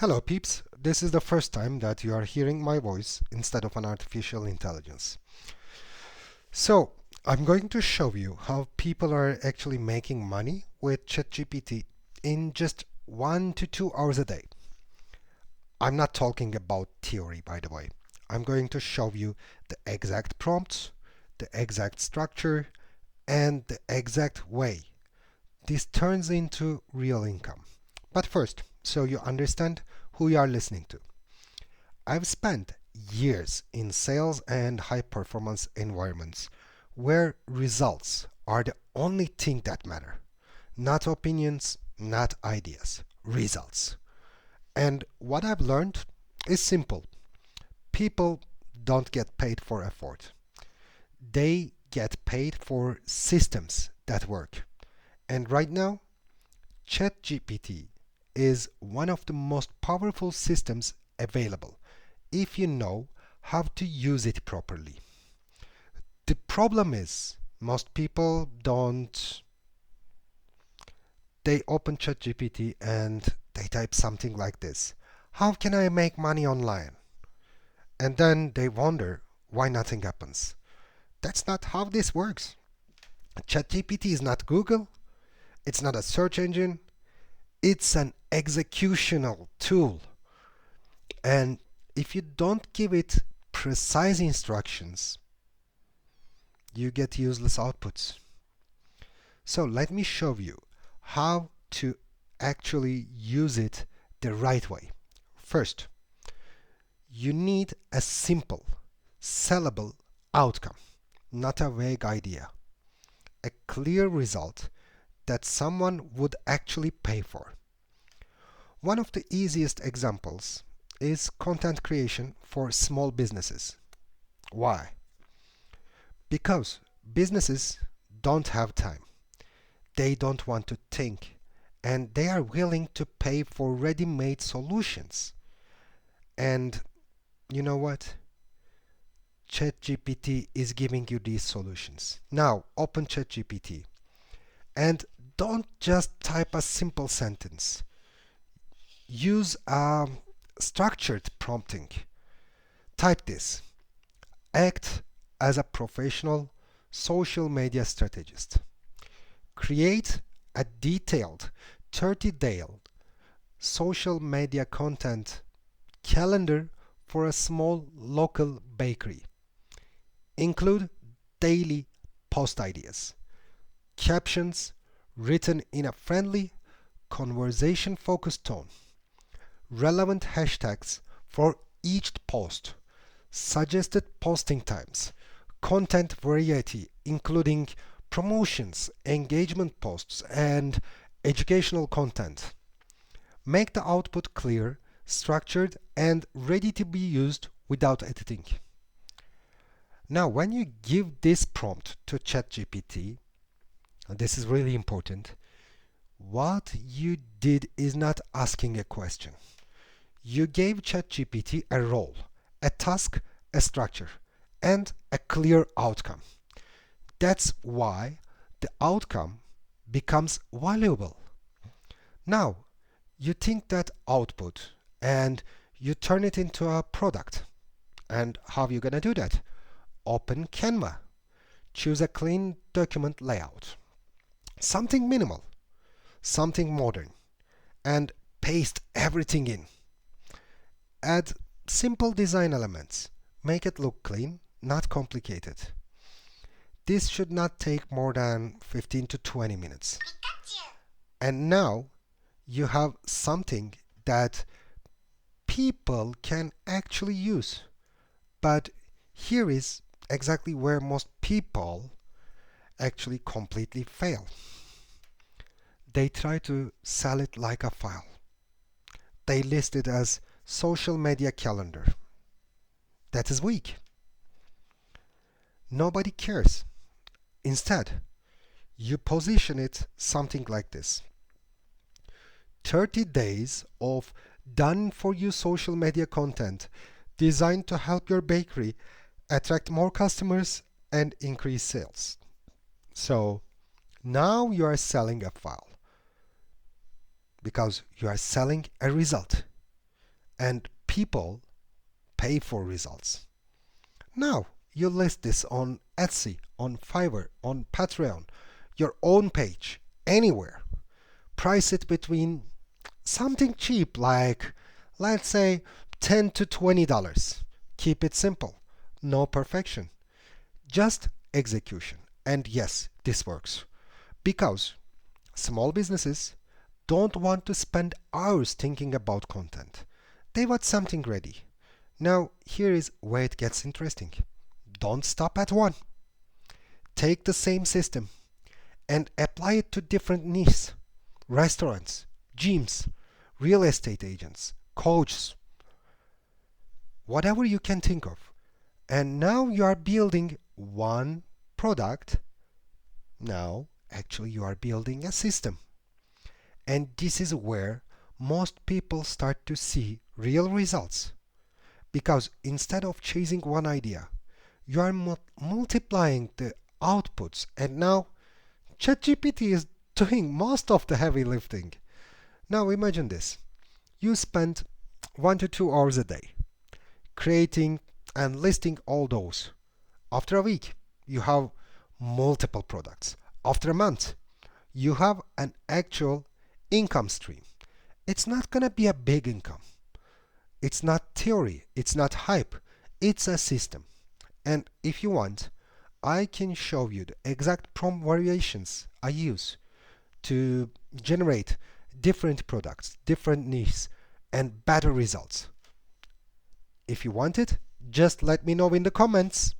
Hello peeps, this is the first time that you are hearing my voice instead of an artificial intelligence. So, I'm going to show you how people are actually making money with ChatGPT in just 1 to 2 hours a day. I'm not talking about theory, by the way. I'm going to show you the exact prompts, the exact structure, and the exact way this turns into real income. But first, so you understand who you are listening to. I've spent years in sales and high performance environments where results are the only thing that matter. Not opinions, not ideas, results. And what I've learned is simple. People don't get paid for effort. They get paid for systems that work. And right now, ChatGPT is one of the most powerful systems available if you know how to use it properly. The problem is most people don't. They open ChatGPT and they type something like this: how can I make money online? And then they wonder why nothing happens. That's not how this works. ChatGPT is not Google, it's not a search engine, it's an executional tool. And if you don't give it precise instructions, you get useless outputs. So let me show you how to actually use it the right way. First, you need a simple, sellable outcome, not a vague idea. A clear result that someone would actually pay for. One of the easiest examples is content creation for small businesses. Why? Because businesses don't have time. They don't want to think, and they are willing to pay for ready-made solutions. And you know what? ChatGPT is giving you these solutions. Now, open ChatGPT and don't just type a simple sentence. Use structured prompting. Type this: act as a professional social media strategist. Create a detailed 30-day social media content calendar for a small local bakery. Include daily post ideas, captions written in a friendly, conversation focused tone, relevant hashtags for each post, suggested posting times, content variety, including promotions, engagement posts, and educational content. Make the output clear, structured, and ready to be used without editing. Now, when you give this prompt to ChatGPT, and this is really important, what you did is not asking a question. You gave ChatGPT a role, a task, a structure, and a clear outcome. That's why the outcome becomes valuable. Now, you think that output and you turn it into a product. And how are you going to do that? Open Canva. Choose a clean document layout. Something minimal, something modern, and paste everything in. Add simple design elements. Make it look clean, not complicated. This should not take more than 15 to 20 minutes. And now you have something that people can actually use. But here is exactly where most people actually completely fail. They try to sell it like a file. They list it as social media calendar. That is weak. Nobody cares. Instead, you position it something like this: 30 days of done for you social media content designed to help your bakery attract more customers and increase sales. So now you are selling a file because you are selling a result. and people pay for results. Now, you list this on Etsy, on Fiverr, on Patreon, your own page, anywhere. Price it between something cheap like, let's say, $10 to $20. Keep it simple. No perfection. Just execution. And yes, this works. Because small businesses don't want to spend hours thinking about content. They want something ready. Now, here is where it gets interesting. Don't stop at one. Take the same system and apply it to different niches: restaurants, gyms, real estate agents, coaches, whatever you can think of. And now you are building one product. Now, actually, you are building a system. And this is where most people start to see real results. Because instead of chasing one idea, you are multiplying the outputs. And now ChatGPT is doing most of the heavy lifting. Now imagine this. You spend 1 to 2 hours a day creating and listing all those. After a week, you have multiple products. After a month, you have an actual income stream. It's not going to be a big income. It's not theory, it's not hype, it's a system. And if you want, I can show you the exact prompt variations I use to generate different products, different niches, and better results. If you want it, just let me know in the comments.